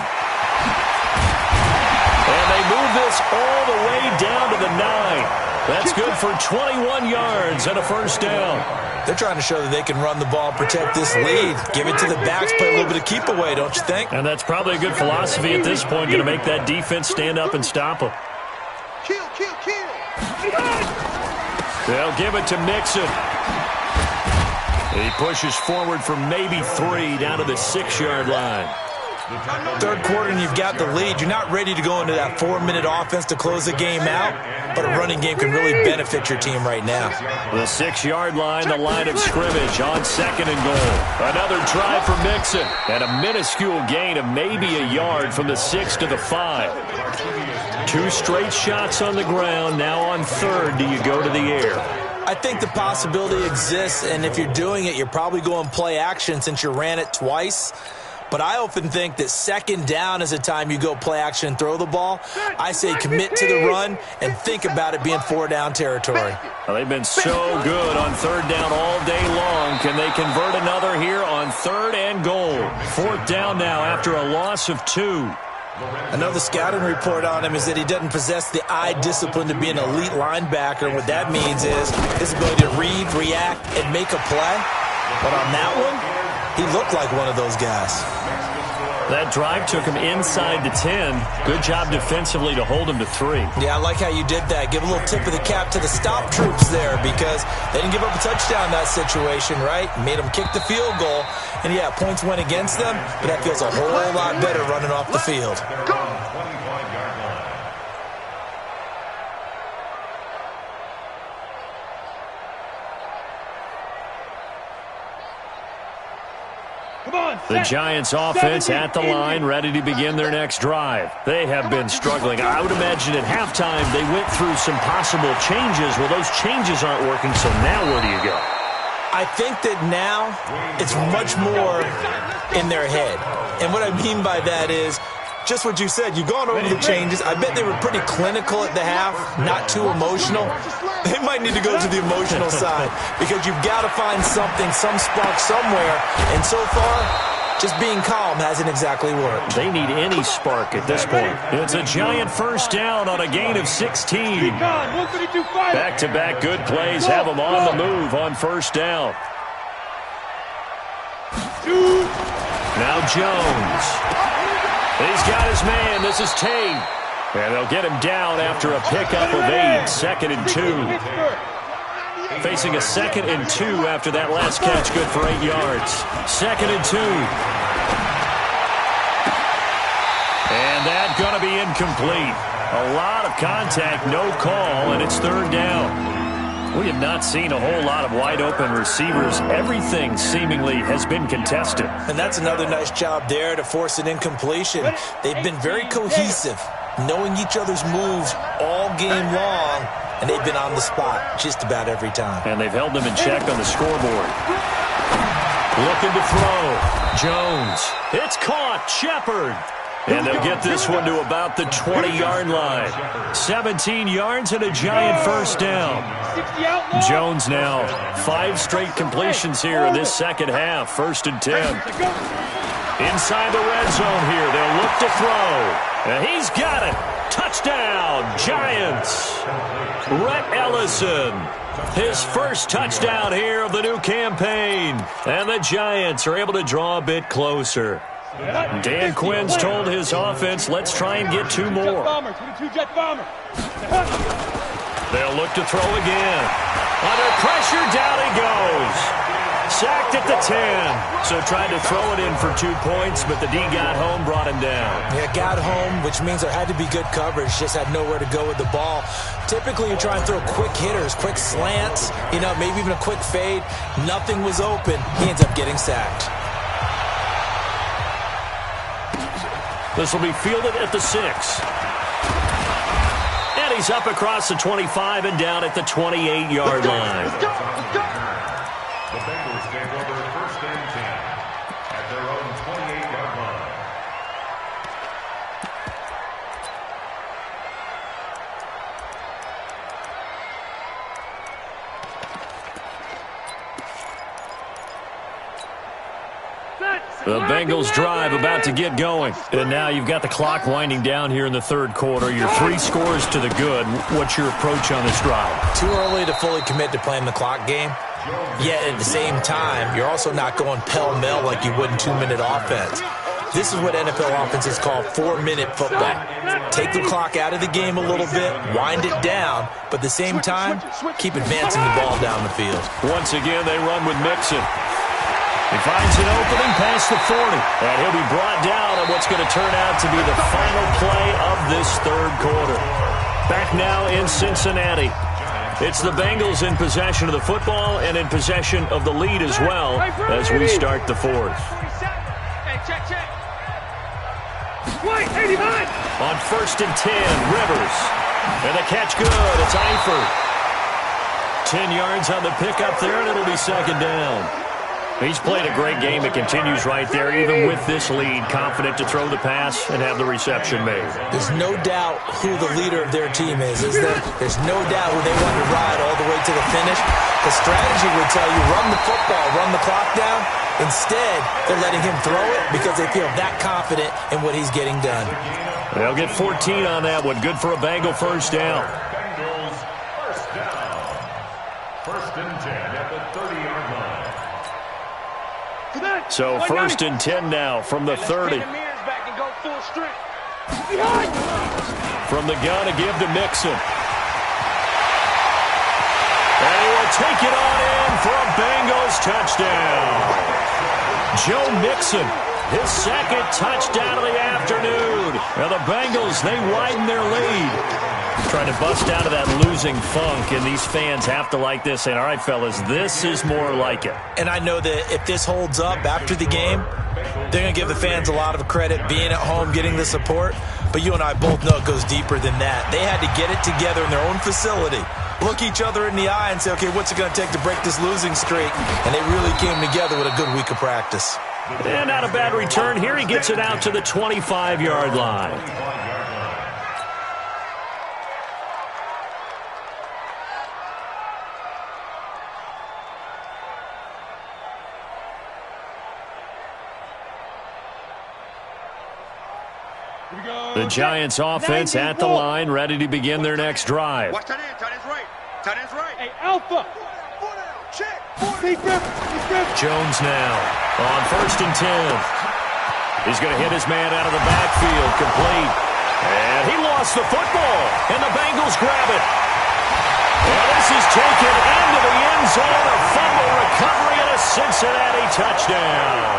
And they move this all the way down to the 9. That's good for 21 yards and a first down. They're trying to show that they can run the ball, protect this lead. Give it to the backs, play a little bit of keep away, don't you think? And that's probably a good philosophy at this point, going to make that defense stand up and stop them. Kill. They'll give it to Mixon. He pushes forward for maybe 3 down to the 6-yard line. Third quarter and you've got the lead. You're not ready to go into that 4-minute offense to close the game out, but a running game can really benefit your team right now. The 6-yard line, the line of scrimmage on 2nd and goal. Another try for Mixon, and a minuscule gain of maybe a yard from the 6 to the 5. 2 straight shots on the ground. Now on 3rd, do you go to the air? I think the possibility exists, and if you're doing it, you're probably going play action since you ran it twice. But I often think that 2nd down is a time you go play action and throw the ball. I say commit to the run and think about it being 4-down territory. Well, they've been so good on 3rd down all day long. Can they convert another here on 3rd and goal? 4th down now after a loss of 2. Another scouting report on him is that he doesn't possess the eye discipline to be an elite linebacker. What that means is his ability to read, react, and make a play. But on that one, he looked like one of those guys. That drive took him inside the 10. Good job defensively to hold him to 3. Yeah, I like how you did that. Give a little tip of the cap to the stop troops there because they didn't give up a touchdown in that situation, right? Made them kick the field goal. And, yeah, points went against them, but that feels a whole lot better running off the field. The Giants offense at the line, ready to begin their next drive. They have been struggling. I would imagine at halftime they went through some possible changes. Well, those changes aren't working, so now where do you go? I think that now it's much more in their head. And what I mean by that is just what you said. You've gone over the changes. I bet they were pretty clinical at the half, not too emotional. They might need to go to the emotional side because you've got to find something, some spark somewhere. And so far, just being calm hasn't exactly worked. They need any spark at this point. It's a Giant first down on a gain of 16. Back-to-back good plays have them on the move on first down. Now Jones. He's got his man. This is Tate. And they'll get him down after a pickup of 8. 2nd and 2. Facing a 2nd and 2 after that last catch. Good for 8 yards. 2nd and 2. And that's going to be incomplete. A lot of contact, no call, and it's 3rd down. We have not seen a whole lot of wide-open receivers. Everything seemingly has been contested. And that's another nice job there to force an incompletion. They've been very cohesive, knowing each other's moves all game long, and they've been on the spot just about every time. And they've held them in check on the scoreboard. Looking to throw. Jones. It's caught. Shepard. And they'll get this one to about the 20-yard line. 17 yards and a Giant first down. Jones now 5 straight completions here in this second half. 1st and 10. Inside the red zone here. They'll look to throw. And he's got it. Touchdown, Giants. Rhett Ellison. His first touchdown here of the new campaign. And the Giants are able to draw a bit closer. Dan Quinn's told his offense, let's try and get 2 more. They'll look to throw again. Under pressure, down he goes. Sacked at the 10. So tried to throw it in for 2 points, but the D got home, brought him down. Yeah, got home, which means there had to be good coverage. Just had nowhere to go with the ball. Typically, you try and throw quick hitters, quick slants, maybe even a quick fade. Nothing was open. He ends up getting sacked. This will be fielded at the 6. And carries up across the 25 and down at the 28-yard line. The Bengals take over 1st and 10 at their own 28-yard line. The Bengals drive about to get going. And now you've got the clock winding down here in the third quarter. You're 3 scores to the good. What's your approach on this drive? Too early to fully commit to playing the clock game. Yet at the same time, you're also not going pell-mell like you would in 2-minute offense. This is what NFL offenses call 4-minute football. Take the clock out of the game a little bit, wind it down, but at the same time, keep advancing the ball down the field. Once again, they run with Mixon. He finds an opening past the 40, and he'll be brought down on what's going to turn out to be the final play of this third quarter. Back now in Cincinnati. It's the Bengals in possession of the football and in possession of the lead as well as we start the fourth. Hey, check. Wait, 89! On 1st and 10, Rivers. And the catch good. It's Eifert. 10 yards on the pickup there, and it'll be 2nd down. He's played a great game. It continues right there, even with this lead, confident to throw the pass and have the reception made. There's no doubt who the leader of their team is there? There's no doubt who they want to ride all the way to the finish. The strategy would tell you, run the football, run the clock down. Instead, they're letting him throw it because they feel that confident in what he's getting done. They'll get 14 on that one. Good for a Bengal first down. Bengals first down. 1st and 10 at the 30-yard line. So 1st and 10 now from the 30. From the gun, a give to Mixon. And he will take it on in for a Bengals touchdown. Joe Mixon, his 2nd touchdown of the afternoon. Now the Bengals, they widen their lead. Trying to bust out of that losing funk, and these fans have to like this. And all right, fellas, this is more like it. And I know that if this holds up after the game, they're going to give the fans a lot of credit, being at home, getting the support. But you and I both know it goes deeper than that. They had to get it together in their own facility, look each other in the eye and say, okay, what's it going to take to break this losing streak? And they really came together with a good week of practice. And not a bad return. Here he gets it out to the 25-yard line. The Giants offense at the line, ready to begin their next drive. Watch tight end. Tight end's right. Tight end's right. Hey, Alpha. Check. Jones now on 1st and 10. He's going to hit his man out of the backfield, complete. And he lost the football, and the Bengals grab it. And this is taken into the end zone, a fumble recovery and a Cincinnati touchdown.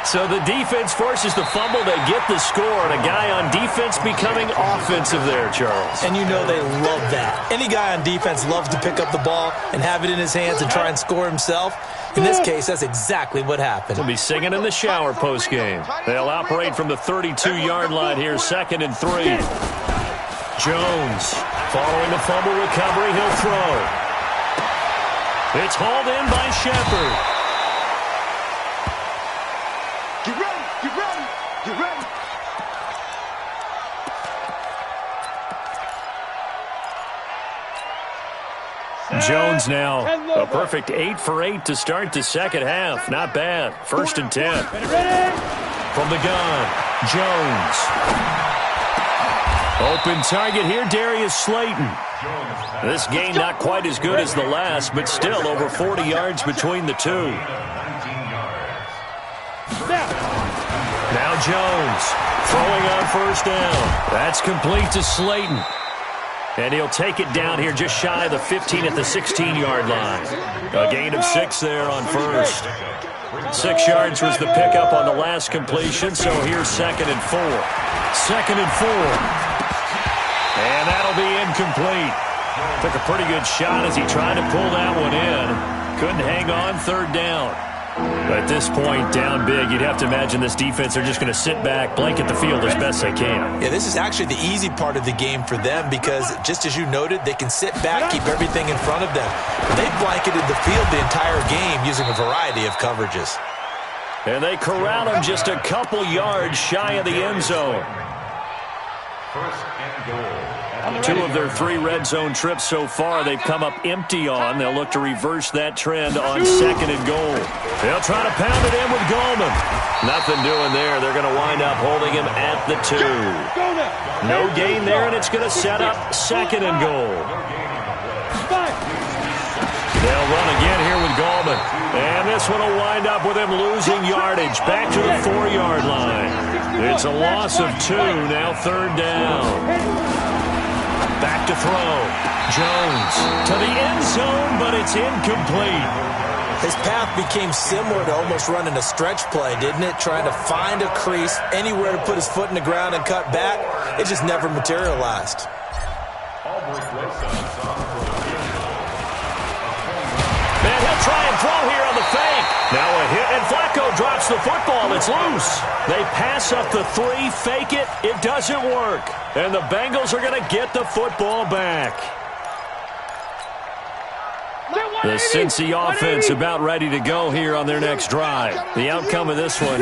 So the defense forces the fumble. They get the score, and a guy on defense becoming offensive there, Charles. And you know they love that. Any guy on defense loves to pick up the ball and have it in his hands and try and score himself. In this case, that's exactly what happened. He'll be singing in the shower postgame. They'll operate from the 32-yard line here, 2nd and 3. Jones, following the fumble recovery, he'll throw. It's hauled in by Shepard. Get ready. Get ready. Get ready. Jones now, a perfect 8 for 8 to start the second half. Not bad. 1st and 10. From the gun, Jones. Open target here, Darius Slayton. This game not quite as good as the last, but still over 40 yards between the two. Now Jones throwing on 1st down. That's complete to Slayton. And he'll take it down here just shy of the 15 at the 16-yard line. A gain of 6 there on 1st. 6 yards was the pickup on the last completion, so here's 2nd and 4. 2nd and 4. And that'll be incomplete. Took a pretty good shot as he tried to pull that one in. Couldn't hang on, 3rd down. At this point, down big, you'd have to imagine this defense are just going to sit back, blanket the field as best they can. Yeah, this is actually the easy part of the game for them because, just as you noted, they can sit back, keep everything in front of them. They've blanketed the field the entire game using a variety of coverages. And they corral him just a couple yards shy of the end zone. First and goal. 2 of their 3 red zone trips so far they've come up empty on. They'll look to reverse that trend on 2nd and goal. They'll try to pound it in with Gmen. Nothing doing there. They're going to wind up holding him at the 2. No gain there, and it's going to set up 2nd and goal. They'll run again here with Gmen. And this one will wind up with him losing yardage back to the 4-yard line. It's a loss of 2, now 3rd down. Back to throw. Jones to the end zone, but it's incomplete. His path became similar to almost running a stretch play, didn't it? Trying to find a crease, anywhere to put his foot in the ground and cut back. It just never materialized. Man, he'll try and throw here on the fake. Now a hit, and Flacco drops the football. It's loose. They pass up the 3, fake it. It doesn't work. And the Bengals are going to get the football back. The Cincy offense about ready to go here on their next drive. The outcome of this one,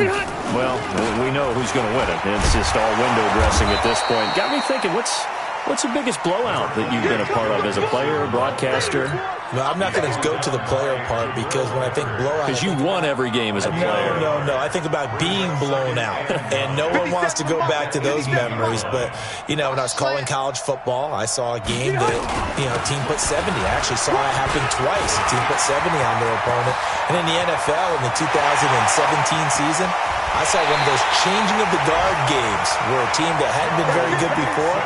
well, we know who's going to win it. It's just all window dressing at this point. Got me thinking, what's the biggest blowout that you've been a part of as a player, broadcaster? No, I'm not going to go to the player part because when I think blowout... Because you won every game as a player. No. I think about being blown out. And no one wants to go back to those memories. But, when I was calling college football, I saw a game that, a team put 70. I actually saw it happen twice. A team put 70 on their opponent. And in the NFL, in the 2017 season, I saw one of those changing of the guard games where a team that hadn't been very good before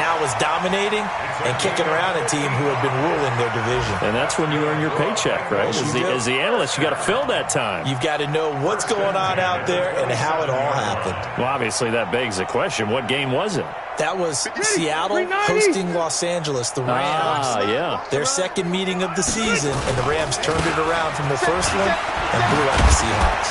now was dominating and kicking around a team who had been ruling their division. And that's when you earn your paycheck, right? As the analyst, you got to fill that time. You've got to know what's going on out there and how it all happened. Well, obviously that begs the question, what game was it? That was Seattle hosting Los Angeles, the Rams. Yeah. Their second meeting of the season, and the Rams turned it around from the first one and blew out the Seahawks.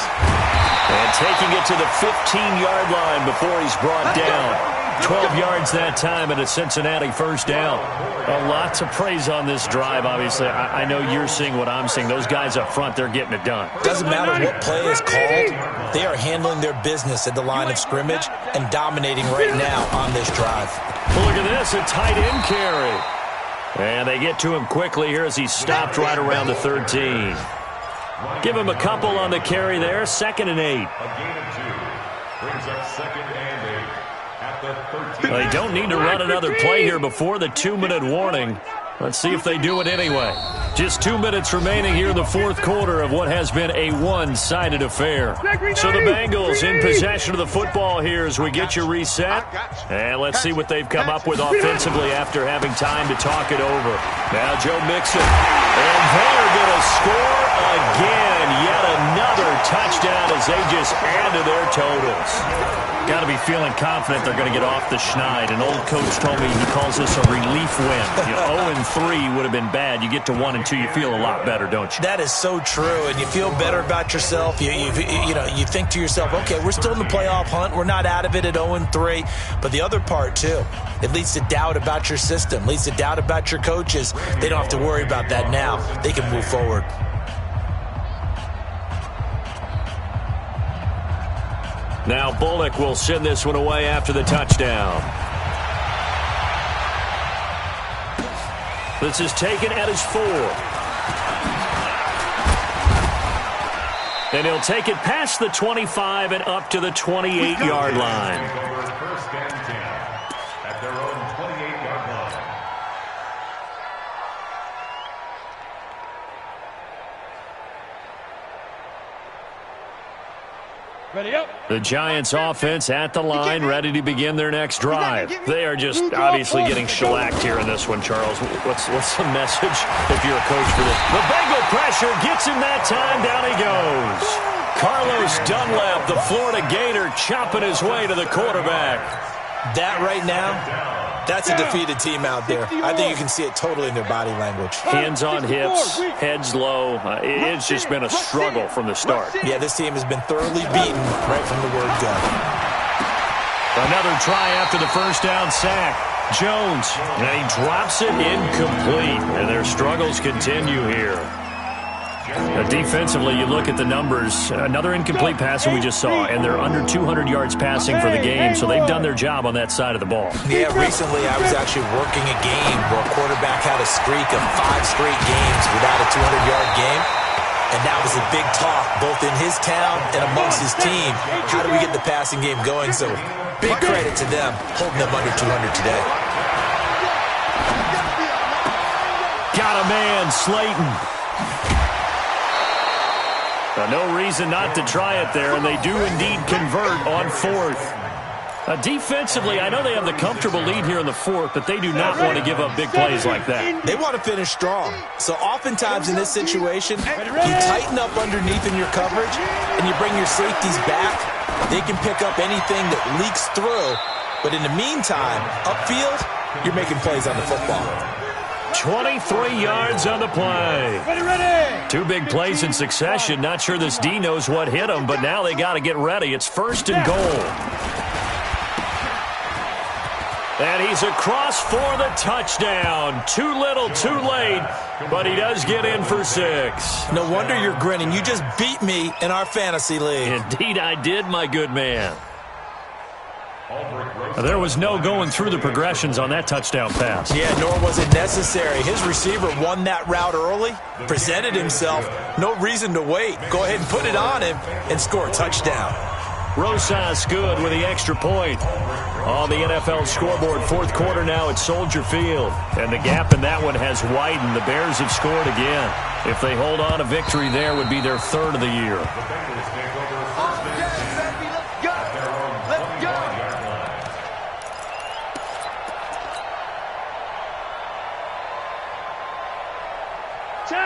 And taking it to the 15-yard line before he's brought down. 12 yards that time and a Cincinnati first down. A lot to praise on this drive, obviously. I know you're seeing what I'm seeing. Those guys up front, they're getting it done. Doesn't matter what play is called. They are handling their business at the line of scrimmage and dominating right now on this drive. Well, look at this, a tight end carry. And they get to him quickly here as he's stopped right around the 13. Give him a couple on the carry there. 2nd and 8. A gain of 2. Brings up 2nd and 8 at the 13. They don't need to run another play here before the 2-minute warning. Let's see if they do it anyway. Just 2 minutes remaining here in the 4th quarter of what has been a one-sided affair. So the Bengals in possession of the football here as we get you reset. And let's see what they've come up with offensively after having time to talk it over. Now Joe Mixon. And they're going to score again. Yet another touchdown as they just add to their totals. Got to be feeling confident they're going to get off the schneid. An old coach told me he calls this a relief win. 0-3 would have been bad. You get to 1-2, you feel a lot better, don't you? That is so true, and you feel better about yourself. You think to yourself, okay, we're still in the playoff hunt. We're not out of it at 0-3. But the other part, too, it leads to doubt about your system, leads to doubt about your coaches. They don't have to worry about that now. They can move forward. Now Bullock will send this one away after the touchdown. This is taken at his 4. And he'll take it past the 25 and up to the 28-yard line. First and 10 at their own 28-yard line. Ready up. The Giants offense at the line, ready to begin their next drive. They are just obviously getting shellacked here in this one, Charles. What's the message if you're a coach for this? The Bengal pressure gets him that time. Down he goes. Carlos Dunlap, the Florida Gator, chopping his way to the quarterback. That right now, That's a defeated team out there. I think you can see it totally in their body language. Hands on hips, heads low. It's just been a struggle from the start. Yeah, this team has been thoroughly beaten right from the word go. Another try after the first down sack. Jones, and he drops it incomplete, and their struggles continue here. Defensively, you look at the numbers. Another incomplete pass that we just saw, and they're under 200 yards passing for the game, so they've done their job on that side of the ball. Yeah, recently I was actually working a game where a quarterback had a streak of 5 straight games without a 200-yard game, and that was a big talk both in his town and amongst his team. How do we get the passing game going? So big credit to them, holding them under 200 today. Got a man, Slayton. No reason not to try it there, and they do indeed convert on fourth. Defensively, I know they have the comfortable lead here in the fourth, but they do not want to give up big plays like that. They want to finish strong. So oftentimes in this situation, you tighten up underneath in your coverage, and you bring your safeties back. They can pick up anything that leaks through, but in the meantime, upfield, you're making plays on the football. 23 yards on the play. Ready. 2 big plays in succession. Not sure this D knows what hit him, but now they got to get ready. It's first and goal. And he's across for the touchdown. Too little, too late, but he does get in for 6. No wonder you're grinning. You just beat me in our fantasy league. Indeed I did, my good man. There was no going through the progressions on that touchdown pass. Yeah, nor was it necessary. His receiver won that route early, presented himself. No reason to wait. Go ahead and put it on him and score a touchdown. Rosas good with the extra point. On the NFL scoreboard, fourth quarter now at Soldier Field. And the gap in that one has widened. The Bears have scored again. If they hold on, a victory there would be their 3rd of the year.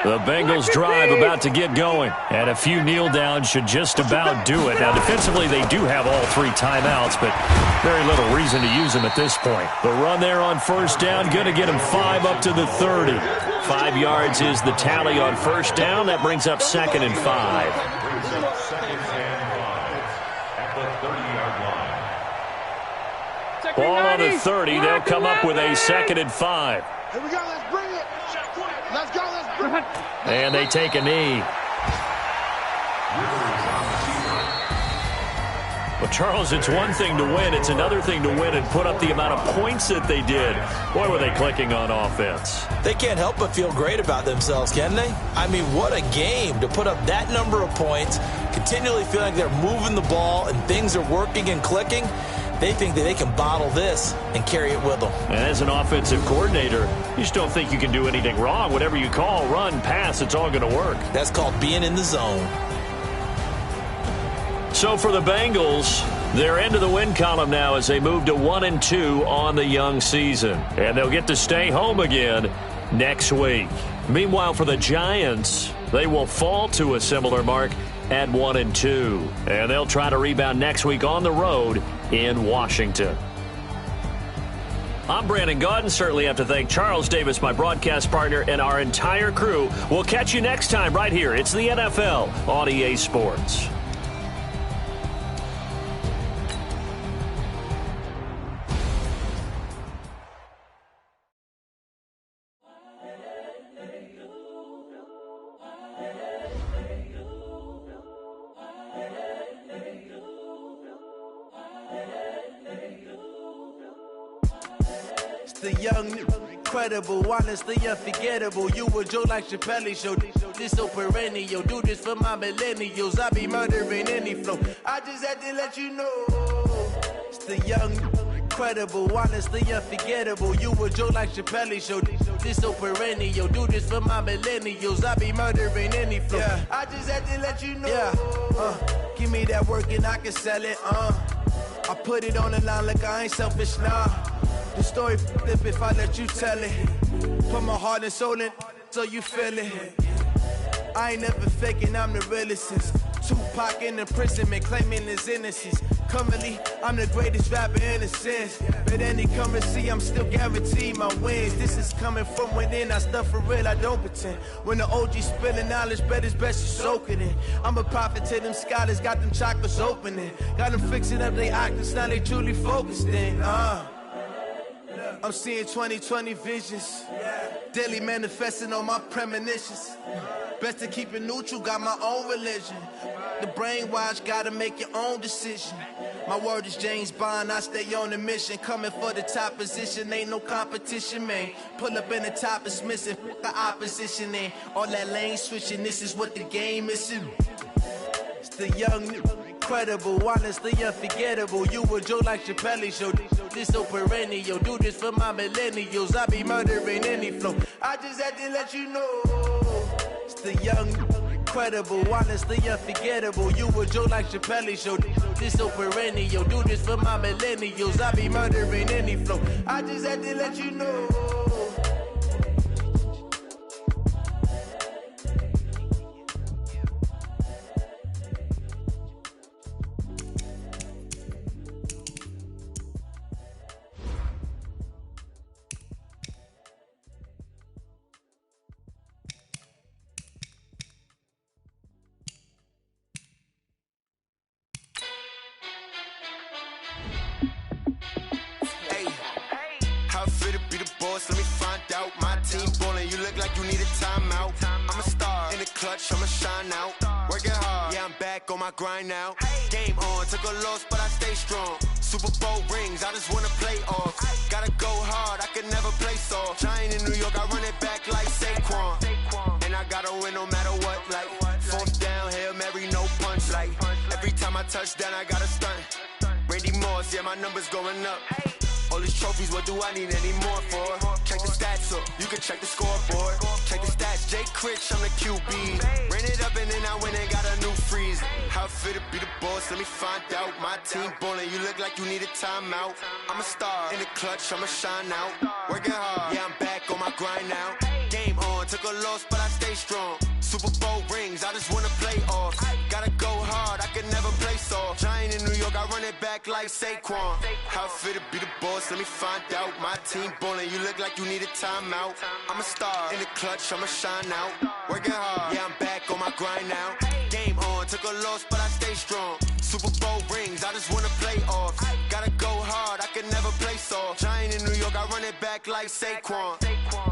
The Bengals drive about to get going, and a few kneel downs should just about do it. Now, defensively, they do have all 3 timeouts, but very little reason to use them at this point. The run there on first down, going to get them 5 up to the 30. 5 yards is the tally on first down. That brings up 2nd and 5. Ball on the 30. They'll come up with a 2nd and 5. Here we go. Let's bring it. Let's go. Let's bring it. And they take a knee. Well, Charles, it's one thing to win. It's another thing to win and put up the amount of points that they did. Boy, were they clicking on offense. They can't help but feel great about themselves, can they? I mean, what a game to put up that number of points, continually feeling like they're moving the ball and things are working and clicking. They think that they can bottle this and carry it with them. And as an offensive coordinator, you just don't think you can do anything wrong. Whatever you call, run, pass, it's all going to work. That's called being in the zone. So for the Bengals, they're into the win column now as they move to 1-2 on the young season. And they'll get to stay home again next week. Meanwhile, for the Giants, they will fall to a similar mark at 1-2. And they'll try to rebound next week on the road in Washington. I'm Brandon Gaudin. Certainly have to thank Charles Davis, my broadcast partner, and our entire crew. We'll catch you next time right here. It's the NFL on EA Sports. The young, incredible, honestly unforgettable. You a joke like Chappelle Show. This so perennial. Do this for my millennials. I be murdering any flow. I just had to let you know. It's the young, incredible, honestly unforgettable. You a joke like Chappelle Show. This so perennial. Do this for my millennials. I be murdering any flow. Yeah. I just had to let you know. Yeah. Give me that work and I can sell it. I put it on the line like I ain't selfish, nah. The story flip if I let you tell it. Put my heart and soul in so you feel it. I ain't never faking, I'm the realest since Tupac in imprisonment claiming his innocence. Currently, I'm the greatest rapper in a sense. But any come and see, I'm still guaranteed my wins. This is coming from within, I stuff for real, I don't pretend. When the OG spilling knowledge, bet it's best you soak it in. I'm a prophet to them scholars, got them chakras opening. Got them fixing up their octaves, now they truly focused in. I'm seeing 2020 visions. Daily manifesting on my premonitions. Best to keep it neutral, got my own religion. The brainwash, gotta make your own decision. My word is James Bond, I stay on the mission. Coming for the top position, ain't no competition, man. Pull up in the top, it's missing, the opposition in. All that lane switching, this is what the game is. It's the young, incredible, honestly unforgettable. You a Joe like Chappelle show, this so perennial. Do this for my millennials, I be murdering any flow. I just had to let you know. It's the young, incredible, honestly unforgettable. You a Joe like Chappelle show, this so perennial. Do this for my millennials, I be murdering any flow. I just had to let you know. Let me find out. My team ballin', you look like you need a timeout. I'm a star in the clutch, I'ma shine out. Working hard, yeah, I'm back on my grind now. Game on, took a loss, but I stay strong. Super Bowl rings, I just wanna play off. Gotta go hard, I can never play soft. Giant in New York, I run it back like Saquon. And I gotta win no matter what, like fourth down, Hail Mary, no punch. Like every time I touch down, I gotta stunt. Randy Moss, yeah, my numbers going up. All these trophies, what do I need any more for? Check the stats up, you can check the scoreboard. Check the stats, Jay Critch, I'm the QB. Ran it up and then I went and got a new freeze. How fit to be the boss, let me find out. My team ballin', you look like you need a timeout. I'm a star in the clutch, I'ma shine out. Working hard, yeah, I'm back on my grind now. Game on, took a loss, but I stay strong. Super Bowl rings, I just wanna play off. Gotta go hard, I can never play soft. Giant in New York, I run it back like Saquon. How fit to be the boss, let me find out. My team ballin', you look like you need a timeout. I'm a star in the clutch, I'ma shine out. Working hard, yeah, I'm back on my grind now. Game on, took a loss, but I stay strong. Super Bowl rings, I just wanna play off. Gotta go hard, I can never play soft. Giant in New York, I run it back like Saquon.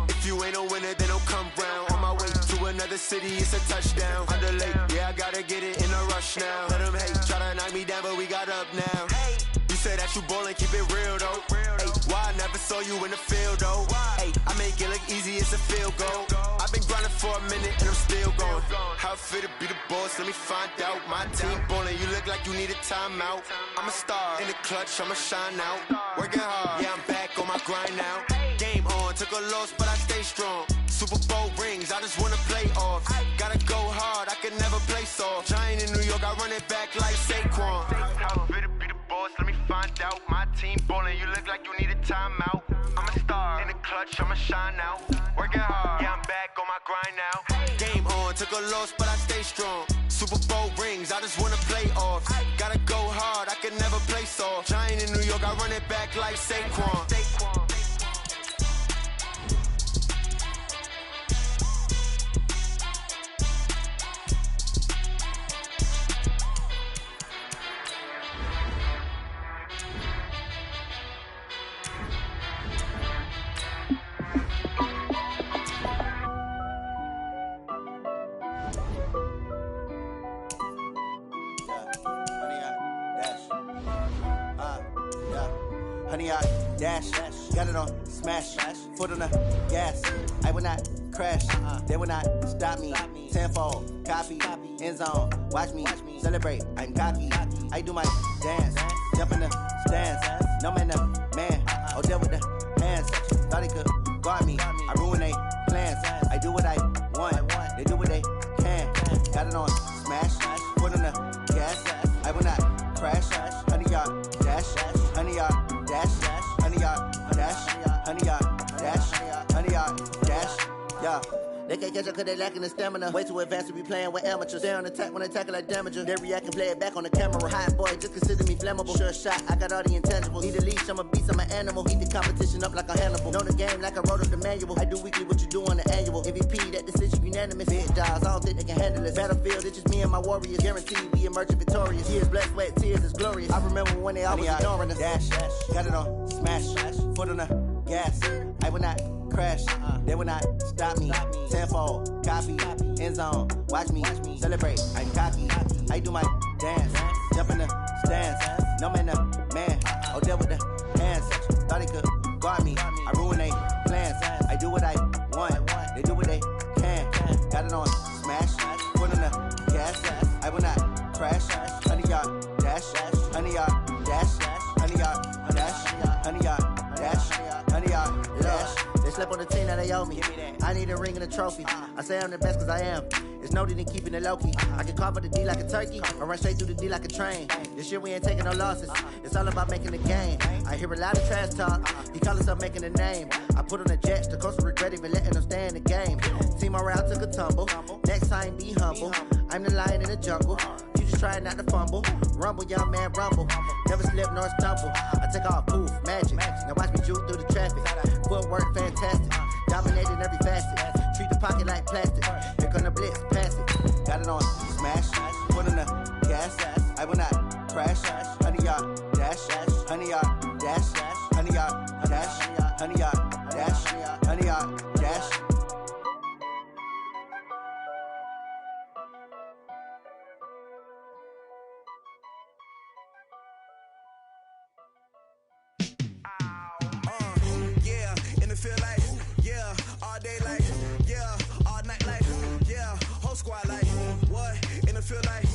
If you ain't a winner, then don't come round. On my way to another city, it's a touchdown. Underlay, yeah, I gotta get it in a rush now. Let them hate, try to knock me down, but we got up now. You said that you ballin', keep it real though. Hey, why I never saw you in the field though? Hey, I make it look easy, it's a field goal. I've been grinding for a minute and I'm still going. How fit to be the boss, let me find out. My team ballin', you look like you need a timeout. I'm a star in the clutch, I'ma shine out. Working hard, yeah, I'm back on my grind now. Game on, took a loss, but I stay strong. Super Bowl rings, I just wanna play off. Gotta go hard, I can never play soft. Giant in New York, I run it back like Saquon. How fit to be the boss, let me find out. My team ballin', you look like you need a timeout. I'm a star in the clutch, I'ma shine out. Working hard, yeah, I'm back on my grind now. Game on, took a loss, but I stay strong. Super Bowl rings, I just wanna play off. Gotta go hard, I can never play soft. Giant in New York, I run it back like Saquon. Honey, I dash, got it on smash, foot on the gas. I will not crash, they will not stop me. Tenfold, copy, end zone, watch me celebrate. I'm cocky, I do my dance, jump in the stands. No man, man, oh there with the hands. Thought he could guard me, I ruin they plans. I do what I want, they do what they can. Got it on smash, foot on the gas. I will not crash, honey, y'all dash, honey, y'all. Dash, honey, y'all, dash, honey, y'all, dash, honey, y'all, dash, yeah. They can't catch up cause they lacking the stamina. Way too advanced to be playing with amateurs. Stay on attack when attacking like damager. They react and play it back on the camera. Hot boy, just consider me flammable. Sure shot, I got all the intangibles. Need a leash, I'm a beast, I'm an animal. Eat the competition up like a Hannibal. Know the game like I wrote up the manual. I do weekly what you do on the annual. MVP, that decision unanimous. Big jobs, I don't think they can handle it. Battlefield, it's just me and my warriors. Guaranteed we emerging victorious. Years, blood, sweat, tears, it's glorious. I remember when they always ignoring us. Dash, got it on, smash, foot on the gas. I will not crash, they will not stop me. Tenfold, copy, end zone, watch me celebrate. I'm cocky, I do my dance, jump in the stands. No man, the man, Odell with the hands. Thought he could guard me, I ruin they plans. I do what I want, they do what they can. Got it on, smash, foot on the gas. I will not crash, 100-yard dash, 100-yard dash, 100-yard dash, 100-yard dash, 100-yard dash. They slept on the team that they owe me. I need a ring and a trophy. I say I'm the best cause I am. It's noted in keeping it low-key. I can carve up the D like a turkey or run straight through the D like a train. This year we ain't taking no losses. It's all about making the game. I hear a lot of trash talk. He call himself making a name. I put on the Jets. The coach will regret even letting them stay in the game. Team morale took a tumble. Next time be humble. I'm the lion in the jungle. You just try not to fumble. Rumble, young man, rumble. Never slip nor stumble. I take off, poof, magic. Now watch me juke through the traffic. Footwork fantastic. Dominating every facet. Treat the pocket like plastic. Here come the blitz, pass it. Got it on, smash. Put on the gas. I will not crash. 100-yard dash. 100-yard dash. 100-yard dash. 100-yard dash. 100-yard dash. Feel like, yeah, all day like, yeah, all night like, yeah, whole squad like, what, in the feel like,